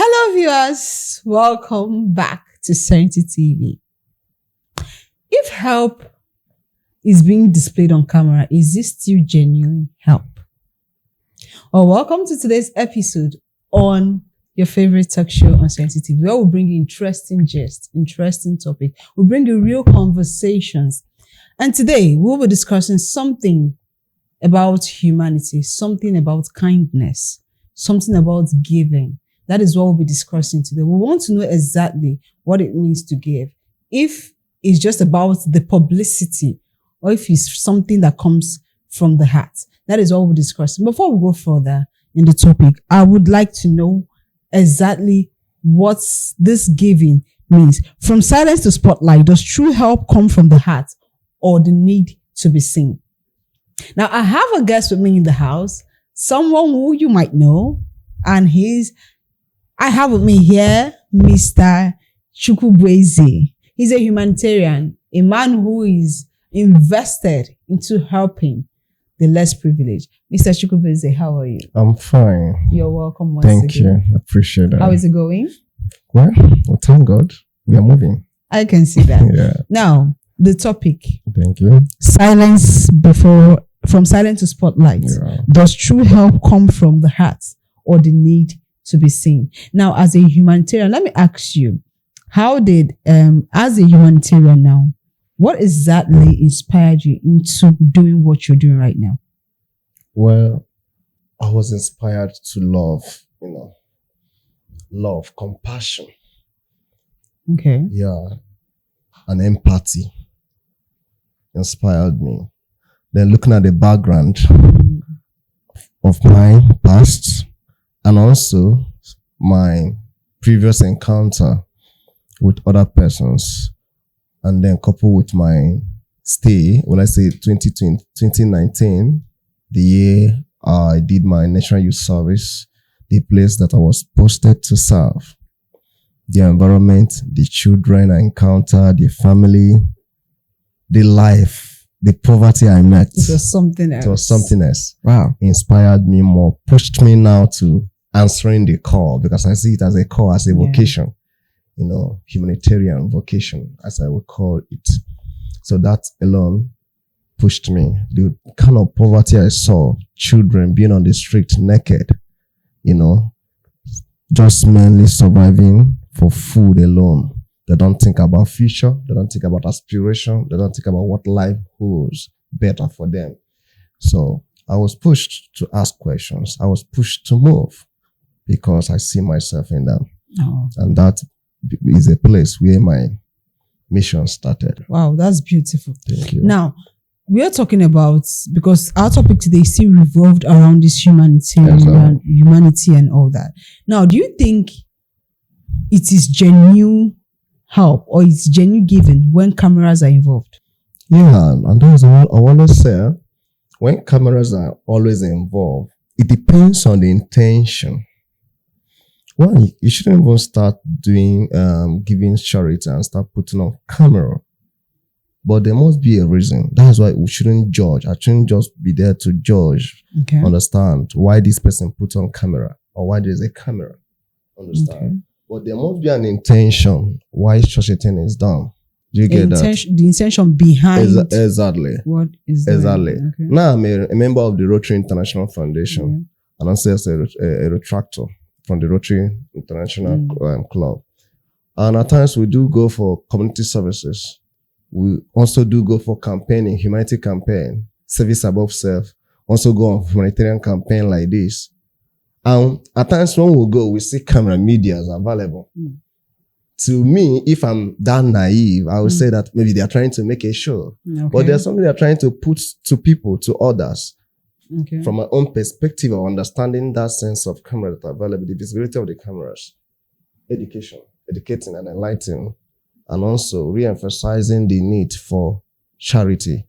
Hello viewers, welcome back to Serenity TV. If help is being displayed on camera, is this still genuine help? Well, welcome to today's episode on your favorite talk show on Serenity TV, where we'll bring you interesting gist, interesting topic. We'll bring you real conversations. And today we'll be discussing something about humanity, something about kindness, something about giving. That is what we'll be discussing today. We want to know exactly what it means to give. If it's just about the publicity or if it's something that comes from the heart. That is what we'll be discussing. Before we go further in the topic, I would like to know exactly what this giving means. From silence to spotlight, does true help come from the heart or the need to be seen? Now, I have a guest with me in the house, someone who you might know, and I have with me here Mr. Chukwubueze. He's a humanitarian, a man who is invested into helping the less privileged. Mr. Chukwubueze, how are you? I'm fine. You're welcome once Thank again. you. Appreciate that. How is it going? Well, thank God. We are moving. I can see that. Yeah. Now, the topic. Thank you. From silence to spotlight. Yeah. Does true help come from the heart or the need to be seen? Now, as a humanitarian, let me ask you, how did, as a humanitarian now, what exactly inspired you into doing what you're doing right now? Well, I was inspired to love, compassion. Okay. Yeah. And empathy inspired me. Then looking at the background of my past and also my previous encounter with other persons, and then coupled with my stay, when I say 2019, the year I did my National Youth Service, the place that I was posted to serve, the environment, the children I encountered, the family, the life, the poverty I met. It was something else. It was something else. Wow. Inspired me more, pushed me now to answering the call, because I see it as a call, as a vocation, humanitarian vocation, as I would call it. So that alone pushed me. The kind of poverty I saw, children being on the street naked, just mainly surviving for food alone. They don't think about future. They don't think about aspiration. They don't think about what life holds better for them. So I was pushed to ask questions. I was pushed to move because I see myself in them. Oh. And that is a place where my mission started. Wow, that's beautiful. Thank you. Now, we are talking about, because our topic today still revolved around this humanity and all that. Now, do you think it is genuine help or it's genuine giving when cameras are involved? Yeah, and that's what I want to say. When cameras are always involved, it depends on the intention. One, you shouldn't even start doing giving charity and start putting on camera. But there must be a reason. That's why we shouldn't judge. I shouldn't just be there to judge. Okay. Understand why this person put on camera or why there's a camera. Understand? Okay. But there must be an intention why such a thing is done. Do you get that? The intention behind exactly. What is that? Exactly. Okay. Now I'm a member of the Rotary International Foundation, and I'm just a retractor from the Rotary International Club. And at times we do go for community services. We also do go for campaigning, humanity campaign, service above self. Also go on humanitarian campaign like this. And at times when we go, we see camera medias available. To me, if I'm that naive, I would say that maybe they are trying to make a show. Okay. But there's something they're trying to put to people, to others. Okay. From my own perspective of understanding that sense of camera that are available, the visibility of the cameras, educating and enlightening, and also re-emphasizing the need for charity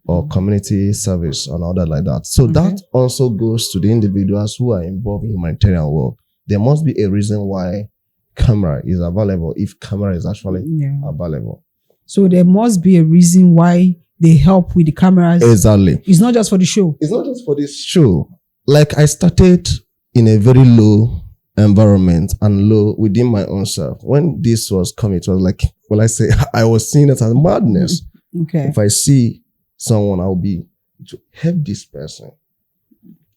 or community service and all that like that. So that also goes to the individuals who are involved in humanitarian work. There must be a reason why camera is available if camera is actually available. So there must be a reason why they help with the cameras. Exactly. It's not just for the show. It's not just for this show. Like I started in a very low environment and low within my own self. When this was coming, it was like, well, I say, I was seeing it as madness. Okay. If I see someone, I'll be to help this person.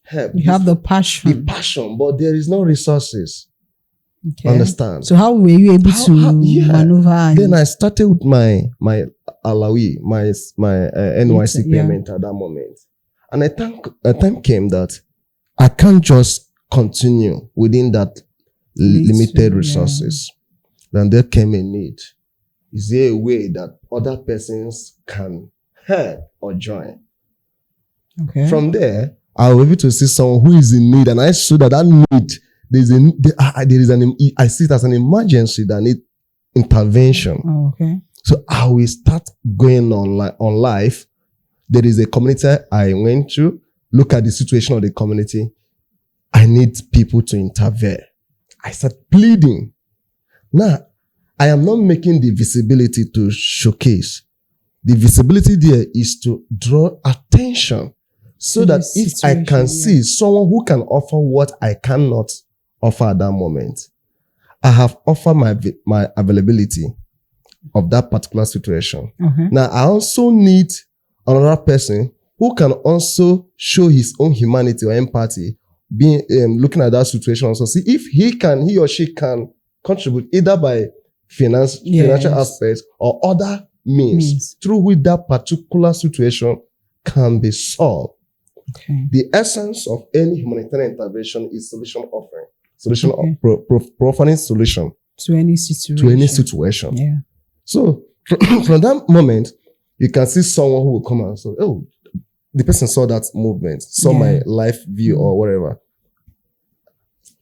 Help. You have the passion. The passion, but there is no resources. Okay. Understand? So how were you able to maneuver? Then I started with my Alawi, my NYC payment at that moment. And a time came that I can't just continue within that limited resources. Then there came a need. Is there a way that other persons can help or join? Okay. From there, I was able to see someone who is in need, and I saw that need, I see it as an emergency that need intervention. Oh, okay. So I will start going on life. There is a community I went to, look at the situation of the community. I need people to intervene. I start pleading. Now, I am not making the visibility to showcase. The visibility there is to draw attention so that if I can see someone who can offer what I cannot offer at that moment, I have offered my availability of that particular situation. Okay. Now, I also need another person who can also show his own humanity or empathy, being looking at that situation also. See if he or she can contribute either by financial aspects or other means through which that particular situation can be solved. Okay. The essence of any humanitarian intervention is solution offering, providing solution to any situation. Yeah. So from that moment, you can see someone who will come and say, "Oh, the person saw that movement, saw my life view or whatever."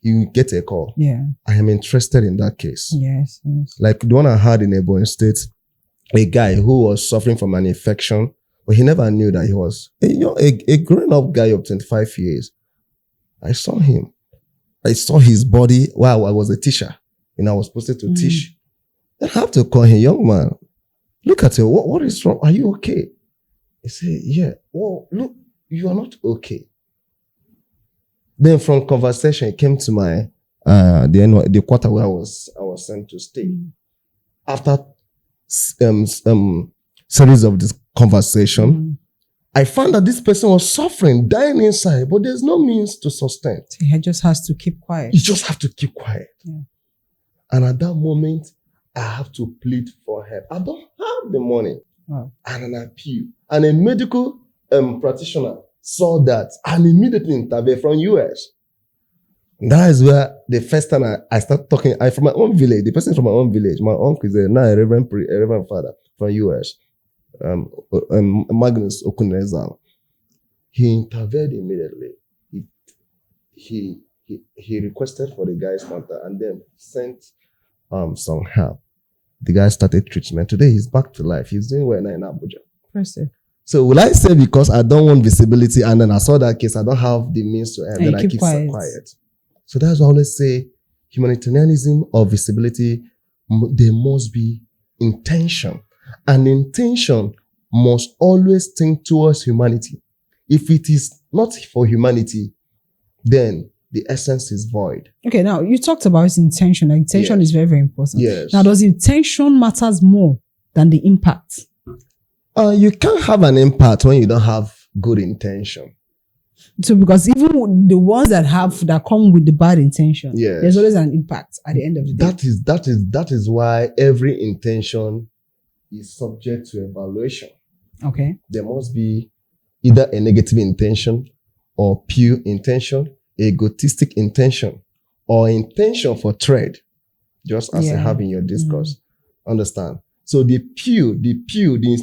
You get a call. Yeah. I am interested in that case. Yes. Like the one I had in Ebonyi State, a guy who was suffering from an infection, but he never knew that he was a grown-up guy of 25 years. I saw him. I saw his body while I was a teacher, and I was supposed to teach. Then I have to call him, young man, look at you. What is wrong? Are you okay? He said, yeah. Well, look, you are not okay. Then from conversation, it came to my the quarter where I was sent to stay. After series of this conversation, I found that this person was suffering, dying inside, but there's no means to sustain. So he just has to keep quiet. You just have to keep quiet. Yeah. And at that moment, I have to plead for help. I don't have the money. Wow. And an appeal. And a medical practitioner saw that and immediately intervened from US. That is where the first time I started talking. I from my own village. The person from my own village. My uncle is now a reverend father from US. Magnus Okunezal. He intervened immediately. He requested for the guy's contact and then sent some help. The guy started treatment. Today he's back to life. He's doing well now in Abuja. Impressive. So will I say because I don't want visibility and then I saw that case, I don't have the means to help, then I keep quiet. So that's why I always say humanitarianism or visibility, there must be intention. And intention must always think towards humanity. If it is not for humanity, then the essence is void. Okay, now you talked about intention. Intention is very, very important. Yes. Now, does intention matters more than the impact? You can't have an impact when you don't have good intention. So, because even the ones that come with the bad intention, there's always an impact at the end of the day. That is why every intention is subject to evaluation. Okay. There must be either a negative intention or pure intention, egotistic intention, or intention for trade, just as you have in your discourse. Understand? So the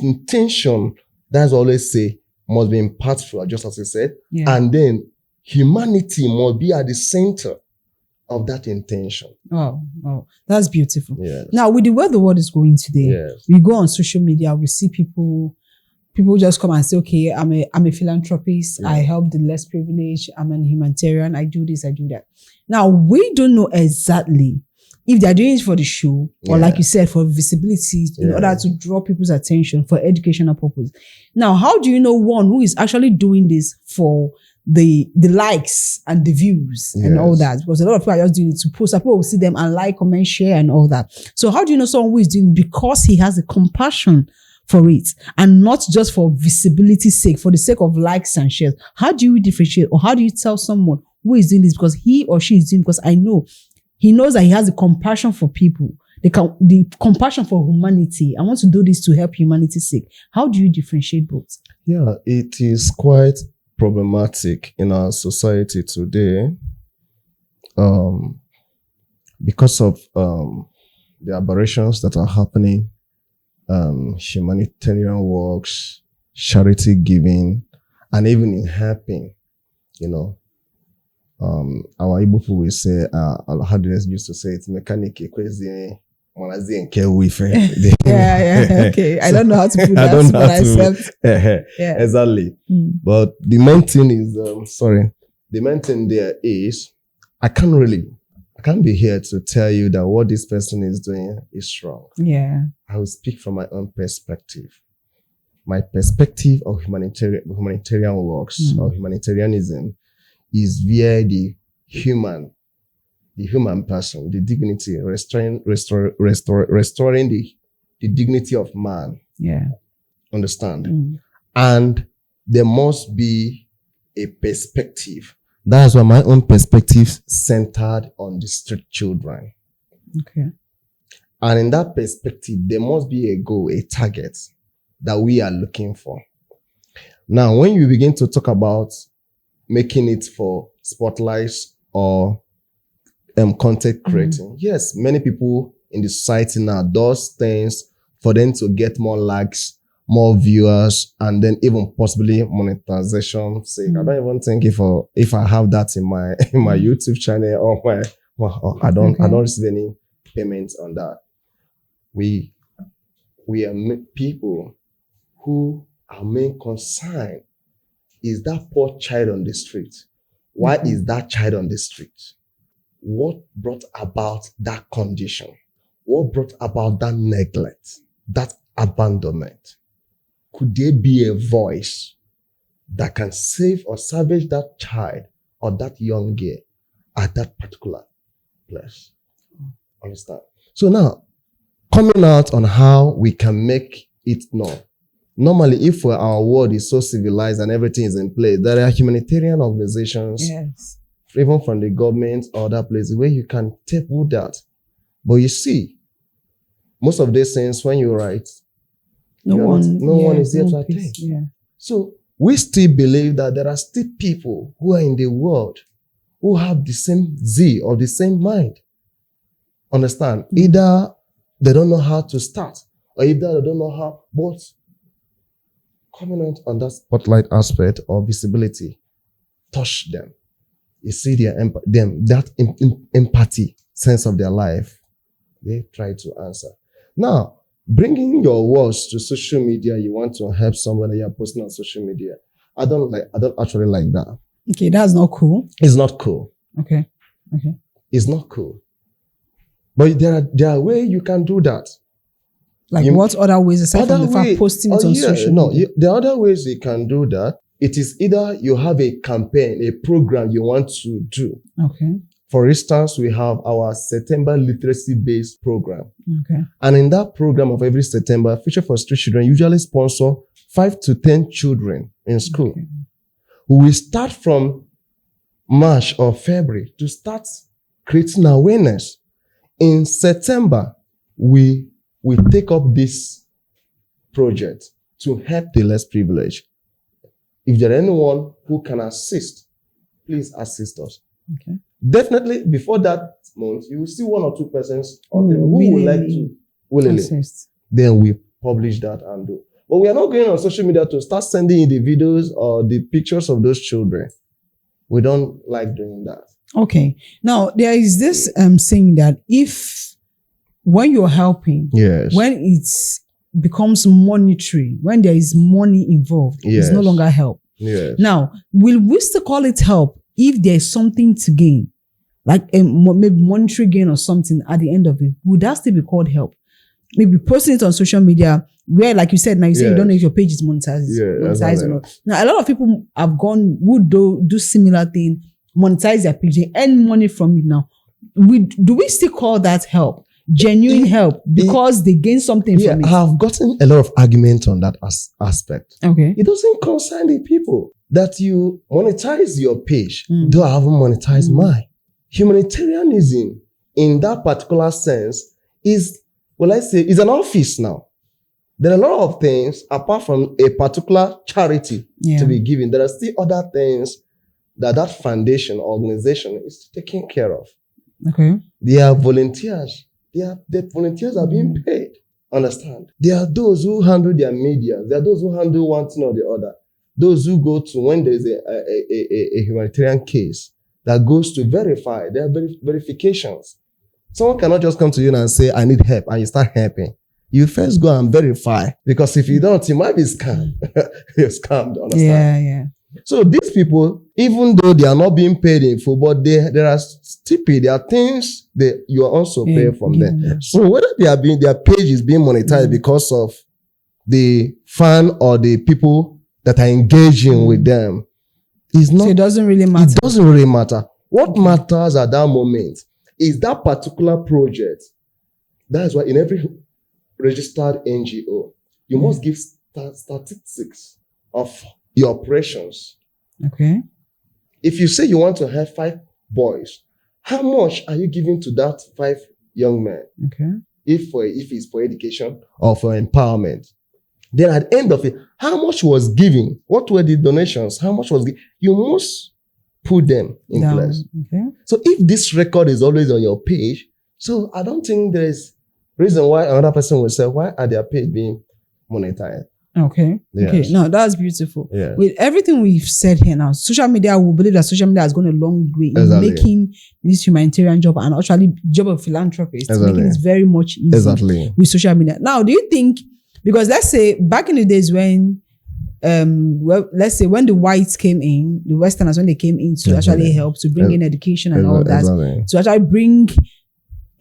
intention, that's always say, must be impactful, just as I said. Yeah. And then humanity must be at the center of that intention. Oh, that's beautiful. Yes. Now, with the way the world is going today, we go on social media, we see people just come and say, okay, I'm a philanthropist. I help the less privileged. I'm an humanitarian. I do this, I do that. Now, we don't know exactly if they're doing it for the show or like you said, for visibility in order to draw people's attention for educational purpose. Now, how do you know one who is actually doing this for the likes and the views and all that, because a lot of people are just doing it to post. People will see them and like, comment, share, and all that. So how do you know someone who is doing it because he has a compassion for it and not just for visibility's sake, for the sake of likes and shares? How do you differentiate, or how do you tell someone who is doing this because he or she is doing, because I know he knows that he has a compassion for people, the compassion for humanity. I want to do this to help humanity's sake. How do you differentiate both? Yeah, it is quite problematic in our society today, because of the aberrations that are happening, humanitarian works, charity giving, and even in helping. Our Igbo people will say, how do they used to say it? Mechanic, okay. I don't know how to put that, but I accept. Exactly. But the main thing is, the main thing there is, I can't be here to tell you that what this person is doing is wrong. Yeah. I will speak from my own perspective. My perspective of humanitarian works or humanitarianism is via the human person, the dignity, restoring the dignity of man. Yeah. Understand? And there must be a perspective. That's why my own perspective centered on the street children. Okay. And in that perspective, there must be a goal, a target that we are looking for. Now, when you begin to talk about making it for spotlights or content creating, yes, many people in the society now does things for them to get more likes, more viewers, and then even possibly monetization sake. I don't even think if I have that in my YouTube channel or I don't receive any payments on that. We are people who our main concern is that poor child on the street. Why is that child on the street? What brought about that condition? What brought about that neglect, that abandonment? Could there be a voice that can save or salvage that child or that young girl at that particular place? Understand? So now, coming out on how we can make it known. Normally, if our world is so civilized and everything is in place, there are humanitarian organizations, even from the government or other places, where you can table that. But you see, most of these things, when you write, no one is there to attend. Yeah. So we still believe that there are still people who are in the world who have the same zeal or the same mind. Understand? Either they don't know how to start, or either they don't know how, but coming out on that spotlight aspect or visibility, touch them. You see that empathy sense of their life. They try to answer. Now, bringing your words to social media, you want to help somebody you're posting on social media. I don't actually like that. Okay, that's not cool. It's not cool. Okay. It's not cool. But there are ways you can do that. Like what other ways aside from the fact posting it on social media? The other ways you can do that, it is either you have a campaign, a program you want to do. Okay. For instance, we have our September literacy-based program. Okay. And in that program of every September, Future for Street Children usually sponsor 5 to 10 children in school. Okay. We will start from March or February to start creating awareness. In September, we take up this project to help the less privileged. If there is anyone who can assist, please assist us. Okay. Definitely, before that month, you will see 1 or 2 persons who would like to willingly. Assist. Then we publish that and do. But we are not going on social media to start sending in the videos or the pictures of those children. We don't like doing that. Okay. Now, there is this saying that when you're helping, when it becomes monetary, when there is money involved, it's no longer help. Yes. Now, will we still call it help if there's something to gain? Like maybe monetary gain or something at the end of it, would that still be called help? maybe posting it on social media where, like you said, now you say you don't know if your page is monetized, Exactly. or not. Now, a lot of people have gone, would do similar thing, monetize their page, they earn money from it now. Do we still call that help? Genuine help because they gain something from it? I've gotten a lot of argument on that aspect. Okay. It doesn't concern the people that you monetize your page. Though I haven't monetized mine. Humanitarianism in that particular sense is, is an office now. There are a lot of things apart from a particular charity to be given. There are still other things that foundation or organization is taking care of. Okay. They are volunteers. The volunteers are being paid. Understand? There are those who handle their media. There are those who handle one thing or the other. Those who go to when there is a humanitarian case that goes to verify. There are verifications. Someone cannot just come to you and say, I need help, and you start helping. You first go and verify, because if you don't, you might be scammed. You're scammed, understand? Yeah. So these people, even though they are not being paid in full, but there are stupid, there are things that you are also paid from them. So whether their page is being monetized because of the fan or the people that are engaging with them, is not. So it doesn't really matter. It doesn't really matter. What matters at that moment is that particular project. That is why in every registered NGO, you must give statistics of your operations. Okay. If you say you want to have 5 boys, how much are you giving to that 5 young men? Okay. If it's for education or for empowerment. Then at the end of it, how much was given? What were the donations? How much was given? You must put them in place. Okay. So if this record is always on your page, so I don't think there is reason why another person will say, why are their page being monetized? Okay. Yes. Okay. No, that's beautiful. Yes. With everything we've said here now, social media, we believe that social media has gone a long way in making this humanitarian job and actually job of philanthropist, making it very much easier with social media. Now, do you think, because let's say back in the days when, let's say when the whites came in, the Westerners, when they came in to actually help to bring in education and all that, to actually bring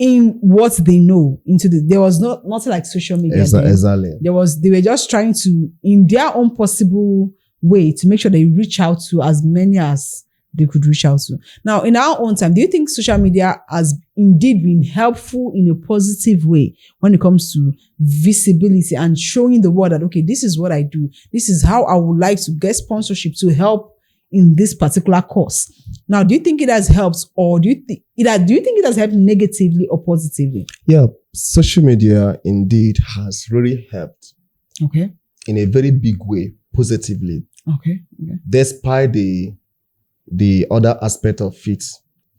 in what they know into there was nothing like social media. They were just trying to, in their own possible way, to make sure they reach out to as many as they could reach out to. Now, in our own time, do you think social media has indeed been helpful in a positive way when it comes to visibility and showing the world that, okay, this is what I do. This is how I would like to get sponsorship to help in this particular cause. Now, do you think it has helped, or do you think it has helped negatively or positively? Yeah, social media indeed has really helped. Okay. In a very big way, positively. Okay. Despite the other aspect of it,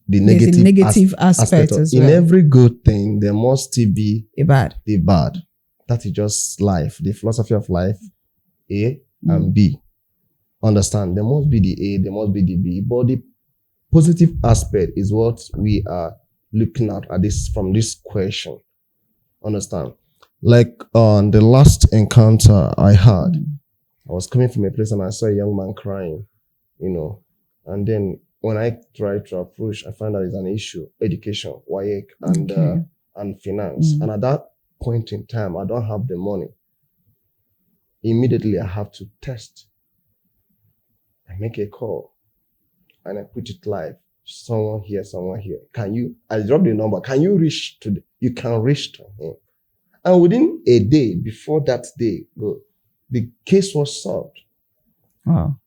the negative aspect as well. In every good thing, there must still be the bad. That is just life, the philosophy of life, A and B. Understand, there must be the A, there must be the B, but the positive aspect is what we are looking at this from this question. Understand? Like on the last encounter I had, I was coming from a place and I saw a young man crying, and then when I tried to approach, I found out it's an issue, education, WAEC, and finance. And at that point in time, I don't have the money. Immediately, I have to test. I make a call and I put it live. Someone here. I drop the number. Can you reach you can reach to him. And within a day, before that day, the case was solved. Wow.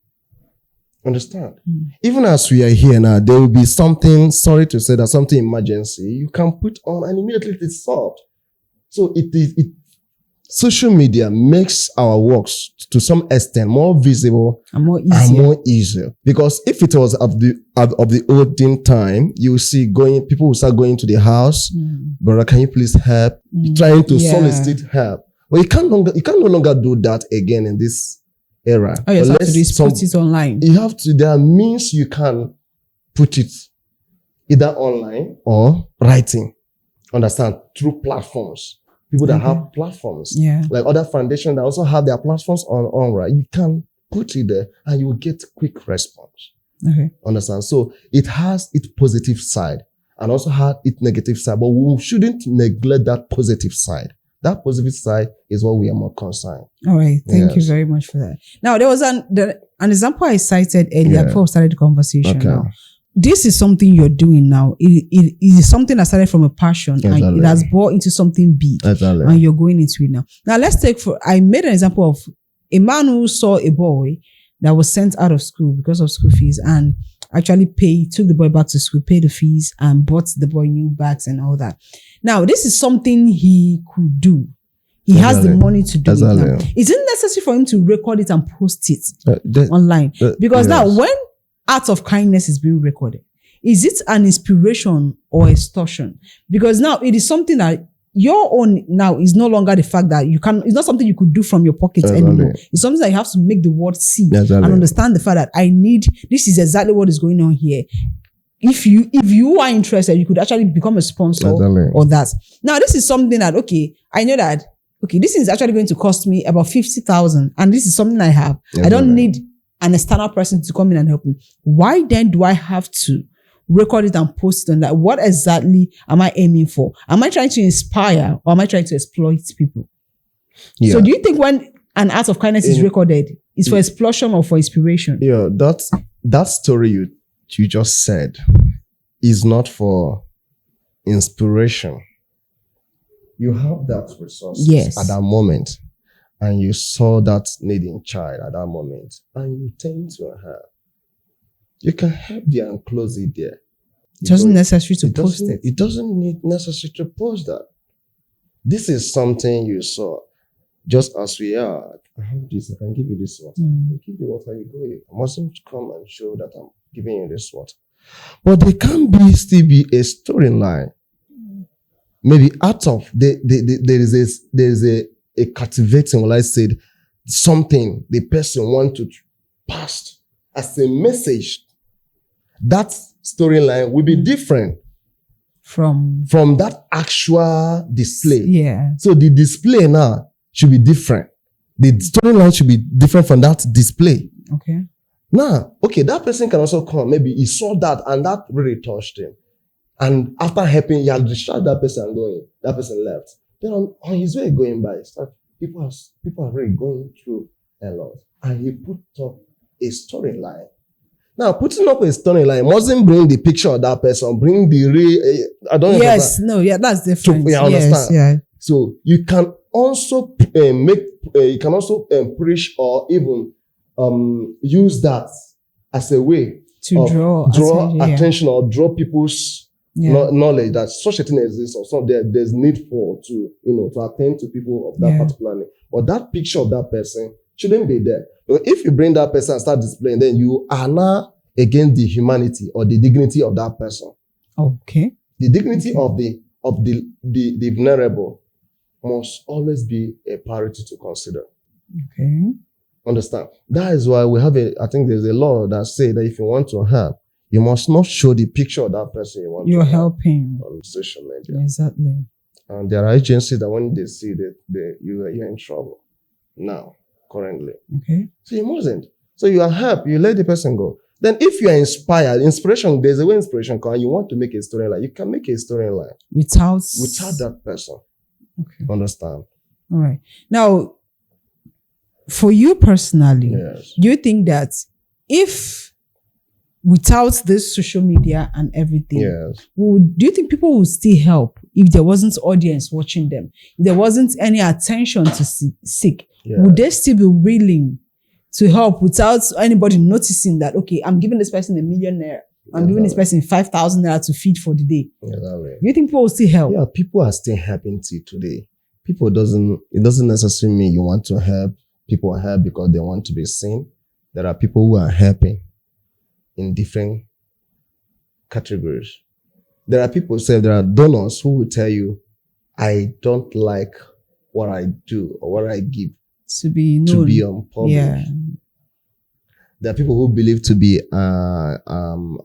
Understand? Even as we are here now, there will be something, sorry to say that, something emergency, you can put on and immediately it's solved. So social media makes our works to some extent more visible and more easier. Because if it was of the olden time, you will see people will start going to the house, brother, can you please help? Trying to solicit help. But you can no longer do that again in this era. Oh, yes, put it online. There are means you can put it either online or writing. Understand? Through platforms. People that have platforms, like other foundations that also have their platforms on, right? You can put it there and you will get quick response. Okay. Understand? So it has its positive side and also has its negative side, but we shouldn't neglect that positive side That positive side is what we are more concerned. All right. Thank you Yes. very much for that. Now, there was an example I cited earlier Yeah. before we started the conversation. Okay. Now, this is something you're doing now. It is something that started from a passion and Exactly. it has brought into something big. Exactly. And you're going into it now. Now, I made an example of a man who saw a boy that was sent out of school because of school fees and actually took the boy back to school, paid the fees and bought the boy new bags and all that. Now, this is something he could do. He has the Exactly. money to do it now. Exactly. Is it necessary for him to record it and post it The- online? Because now yes. when acts of kindness is being recorded, is it an inspiration or extortion? Because now it is something that your own now is no longer the fact that it's not something you could do from your pocket Exactly. anymore. It's something that you have to make the world see Exactly. and understand the fact that this is exactly what is going on here. If you are interested, you could actually become a sponsor Exactly. or that. Now, this is something that, I know that, this is actually going to cost me about 50,000 and this is something I have. I don't Exactly. need an external person to come in and help me. Why then do I have to record it and post it on that? What exactly am I aiming for? Am I trying to inspire or am I trying to exploit people? Yeah. So do you think when an act of kindness is recorded, it's for explosion or for inspiration? Yeah, that story you just said is not for inspiration. You have that resource Yes. at that moment, and you saw that needing child at that moment, and you tend to help. You can help there and close it there. It wasn't necessary to post doesn't- it. It doesn't need necessary to post that. This is something you saw. Just as we are, I have this, I can give you this water. I give you water, you go. I mustn't come and show that I'm giving you this water. But there can still be a storyline. Maybe out of there is a captivating, well, I said, something the person want to pass as a message. That storyline will be different From that actual display. yeah. So the display now should be different. The storyline should be different from that display. Okay. Now, that person can also come. Maybe he saw that and that really touched him. And after helping, he had discharged that person and going. That person left. Then on his way going by, people are really going through a lot. And he put up a storyline. Now, putting up a storyline mustn't bring the picture of that person, bring the real. I don't know. Yes, no, yeah, that's different. Yeah, I yes, understand. yeah. So you can also preach or even use that as a way To of draw attention or draw people's yeah. knowledge that such a thing exists or something there's need for to attend to people of that particular name. But that picture of that person shouldn't be there. But if you bring that person and start displaying, then you are now against the humanity or the dignity of that person. Okay. The dignity of the vulnerable must always be a priority to consider. Okay. Understand? That is why we have I think there's a law that says that if you want to help, you must not show the picture of that person You're to help helping. on social media. Exactly. And there are agencies that when they see that you're in trouble now, currently. Okay. So you mustn't. So you are helped, you let the person go. Then if you are inspired, inspiration, there's a way inspiration comes, you want to make a storyline, you can make a storyline Without that person. Okay. Understand? All right. Now, for you personally, Yes. do you think that if without this social media and everything, Yes. do you think people would still help if there wasn't audience watching them? If there wasn't any attention to seek, Yeah. would they still be willing to help without anybody noticing that, okay, I'm giving this person $1 million, I'm giving this person 5,000 naira to feed for the day? Exactly. Do you think people will still help? Yeah, people are still helping till today. It doesn't necessarily mean you want to help. People help because they want to be seen. There are people who are helping in different categories. There are donors who will tell you, I don't like what I do or what I give To be known. to be on public. Yeah. There are people who believe to be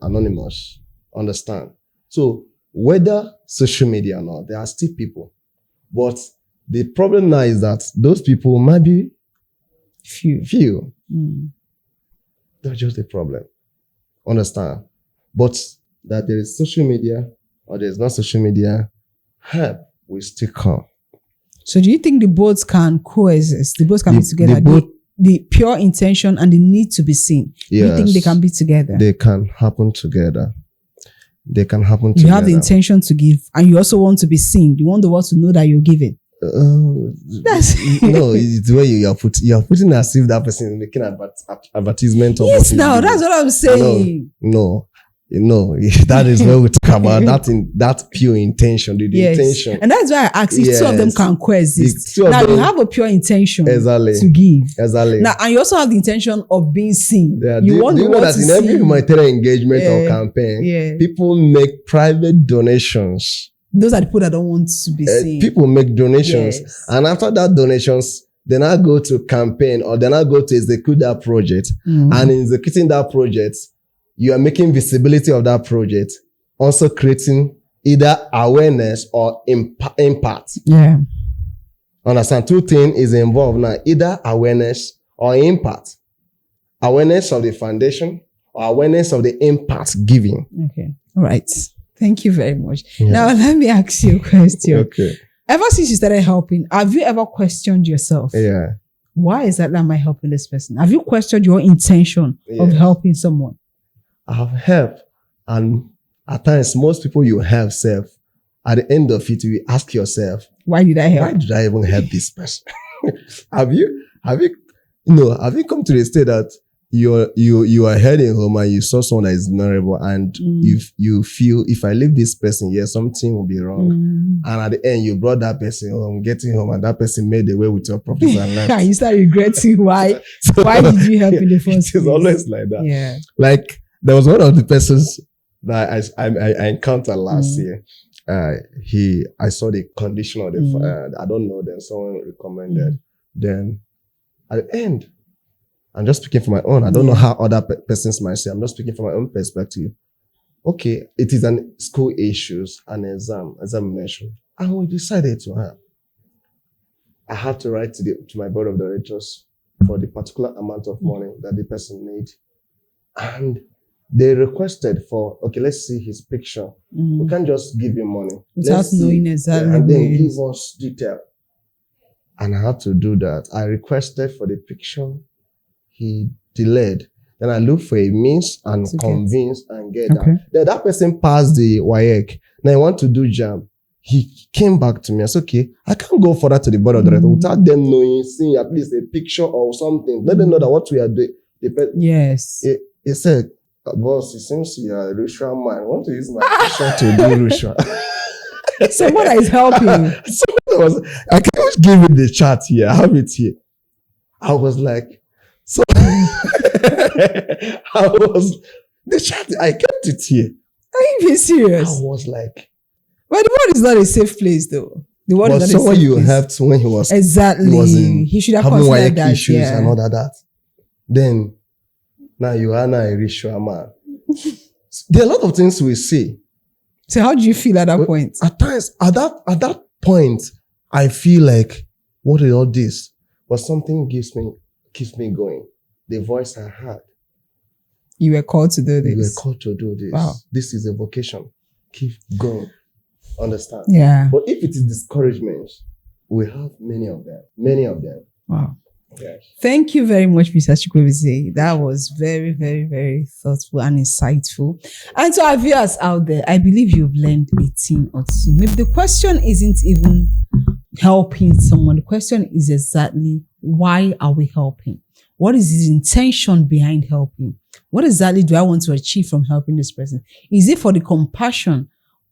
anonymous. Understand? So whether social media or not, there are still people. But the problem now is that those people might be few. That's just the problem. Understand? But that there is social media or there is not social media, help will still come. So do you think the both can coexist? The both can be together? The the pure intention and the need to be seen. Do you think they can be together? They can happen together. They can happen You together. have the intention to give and you also want to be seen. You want the world to know that you're giving. That's No, it's where you are putting as if that person is making advertisement of yes, what he's now doing. that's what I'm saying. No, that is where we talk about that pure intention, the intention. And that's why I asked if two of them can coexist. The two of Now you them- have a pure intention Exactly. to give. Exactly. Now, and you also have the intention of being seen. Yeah, You want do the you know world that to in every see. humanitarian engagement or Yeah. campaign, Yeah. people make private donations. Those are the people that don't want to be seen. People make donations, Yes. and after that donations, they now go to campaign or they now go to execute that project. And in executing that project, you are making visibility of that project, also creating either awareness or impact. Yeah. Understand? Two things is involved now, either awareness or impact. Awareness of the foundation or awareness of the impact giving. Okay. All right. Thank you very much. Yeah. Now, let me ask you a question. Okay. Ever since you started helping, have you ever questioned yourself? Yeah. Why is that am I helping this person? Have you questioned your intention of Yes. helping someone? I have helped, and at times, most people you help self, at the end of it, you ask yourself, Why did I help? why did I even help this person? have you come to the state that you are heading home and you saw someone that is vulnerable and if you feel if I leave this person here, something will be wrong. And at the end, you brought that person home, getting home, and that person made away with your profits and left. You start regretting why. So, Why did you help in the first It is place? always like that. Yeah. Like there was one of the persons that I encountered last year. I saw the condition of the I don't know, then someone recommended. Then at the end, I'm just speaking from my own. I don't know how other persons might say. I'm just speaking from my own perspective. Okay, it is an school issues, an examination, and we decided to have. I had to write to my board of directors for the particular amount of money that the person need, and they requested for, okay, let's see his picture. We can't just give him money Without Let's see. knowing exactly and then where it give is. us detail. And I had to do that. I requested for the picture. He delayed. Then I looked for a means and To get. convinced and get Okay. that. Then that person passed the WAEC. Now I want to do JAM. He came back to me. I said, okay, I can't go further to the board of directors without them knowing, seeing at least a picture or something. Let them know that what we are doing. Yes. He said, boss, it seems you are a ritual man. I want to use my picture to do ritual. Someone that is helping. I can't give you the chart here. I have it here. I was like, so the chart, I kept it here. Are you being serious? I was like, But the world is not a safe place, though. The world but is not a someone safe you place. helped when he was Exactly. He should have having considered WAEC that. issues Yeah. and all that. Then, now you are now a ritual man. There are a lot of things we see. So how do you feel at that point? At times, at that point, I feel like, what is all this? But something keeps me going. The voice I heard. You were called to do You were this. called to do this. Wow. This is a vocation. Keep going. Understand? Yeah. But if it is discouragement, we have many of them. Many of them. Wow. Yes. Thank you very much, Mr. Chukwueze. That was very, very, very thoughtful and insightful. And to our viewers out there, I believe you've learned a thing or two. Maybe the question isn't even helping someone. The question is exactly, why are we helping? What is his intention behind helping? What exactly do I want to achieve from helping this person? Is it for the compassion,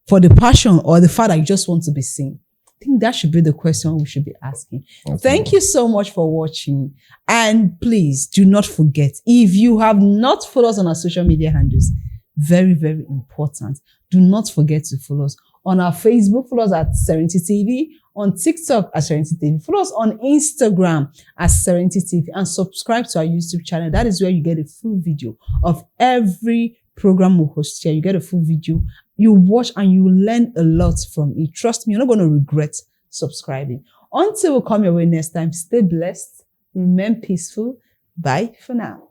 for the passion, or the fact that you just want to be seen? I think that should be the question we should be asking. Thank you so much for watching. And please do not forget, if you have not followed us on our social media handles, very, very important. Do not forget to follow us on our Facebook. Follow us at Serenity TV. On TikTok at Serenity TV. Follow us on Instagram at Serenity TV. And subscribe to our YouTube channel. That is where you get a full video of every program we host here. You get a full video. You watch and you learn a lot from it. Trust me, you're not going to regret subscribing. Until we come your way next time, stay blessed, remain peaceful. Bye for now.